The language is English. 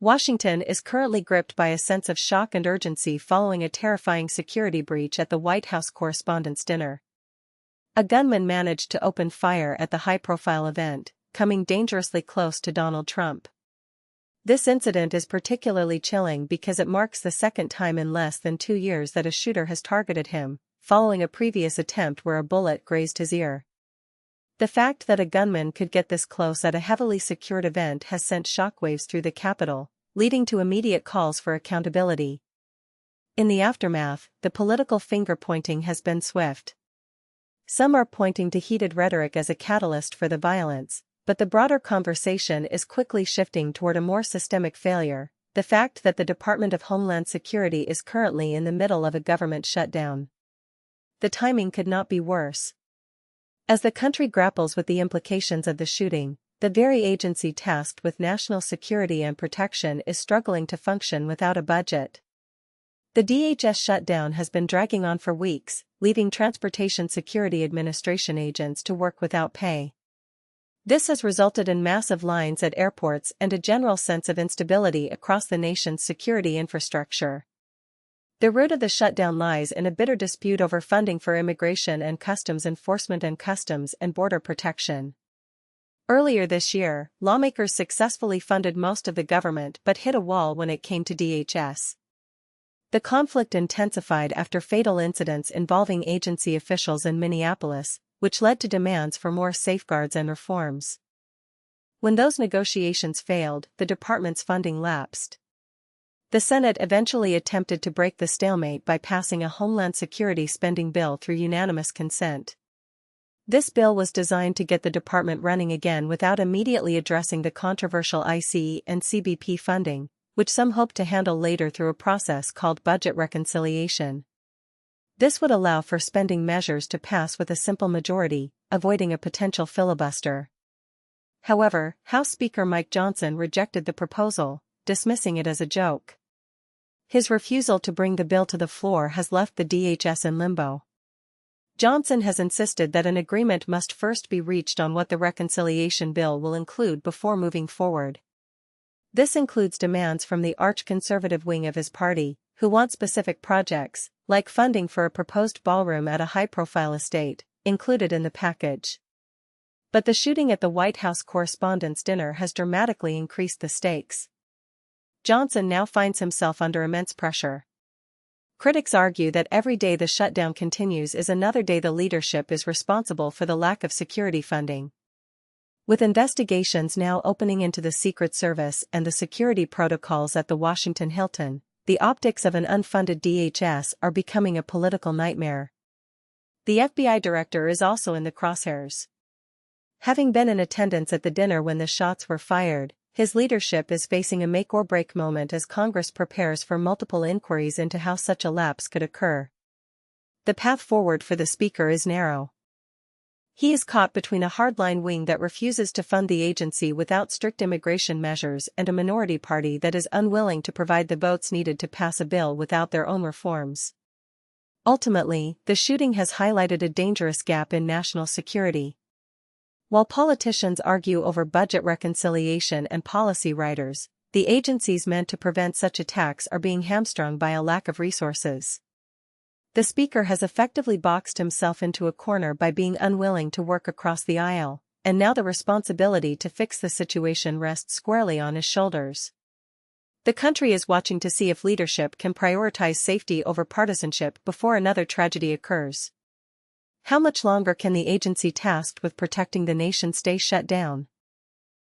Washington is currently gripped by a sense of shock and urgency following a terrifying security breach at the White House Correspondents' Dinner. A gunman managed to open fire at the high-profile event, coming dangerously close to Donald Trump. This incident is particularly chilling because it marks the second time in less than 2 years that a shooter has targeted him, following a previous attempt where a bullet grazed his ear. The fact that a gunman could get this close at a heavily secured event has sent shockwaves through the Capitol, leading to immediate calls for accountability. In the aftermath, the political finger-pointing has been swift. Some are pointing to heated rhetoric as a catalyst for the violence, but the broader conversation is quickly shifting toward a more systemic failure: the fact that the Department of Homeland Security is currently in the middle of a government shutdown. The timing could not be worse. As the country grapples with the implications of the shooting, the very agency tasked with national security and protection is struggling to function without a budget. The DHS shutdown has been dragging on for weeks, leaving Transportation Security Administration agents to work without pay. This has resulted in massive lines at airports and a general sense of instability across the nation's security infrastructure. The root of the shutdown lies in a bitter dispute over funding for immigration and customs enforcement and customs and border protection. Earlier this year, lawmakers successfully funded most of the government but hit a wall when it came to DHS. The conflict intensified after fatal incidents involving agency officials in Minneapolis, which led to demands for more safeguards and reforms. When those negotiations failed, the department's funding lapsed. The Senate eventually attempted to break the stalemate by passing a Homeland Security spending bill through unanimous consent. This bill was designed to get the department running again without immediately addressing the controversial IC and CBP funding, which some hope to handle later through a process called budget reconciliation. This would allow for spending measures to pass with a simple majority, avoiding a potential filibuster. However, House Speaker Mike Johnson rejected the proposal, dismissing it as a joke. His refusal to bring the bill to the floor has left the DHS in limbo. Johnson has insisted that an agreement must first be reached on what the reconciliation bill will include before moving forward. This includes demands from the arch-conservative wing of his party, who want specific projects, like funding for a proposed ballroom at a high-profile estate, included in the package. But the shooting at the White House Correspondents' Dinner has dramatically increased the stakes. Johnson now finds himself under immense pressure. Critics argue that every day the shutdown continues is another day the leadership is responsible for the lack of security funding. With investigations now opening into the Secret Service and the security protocols at the Washington Hilton, the optics of an unfunded DHS are becoming a political nightmare. The FBI director is also in the crosshairs. Having been in attendance at the dinner when the shots were fired, his leadership is facing a make-or-break moment as Congress prepares for multiple inquiries into how such a lapse could occur. The path forward for the speaker is narrow. He is caught between a hardline wing that refuses to fund the agency without strict immigration measures and a minority party that is unwilling to provide the votes needed to pass a bill without their own reforms. Ultimately, the shooting has highlighted a dangerous gap in national security. While politicians argue over budget reconciliation and policy writers, the agencies meant to prevent such attacks are being hamstrung by a lack of resources. The speaker has effectively boxed himself into a corner by being unwilling to work across the aisle, and now the responsibility to fix the situation rests squarely on his shoulders. The country is watching to see if leadership can prioritize safety over partisanship before another tragedy occurs. How much longer can the agency tasked with protecting the nation stay shut down?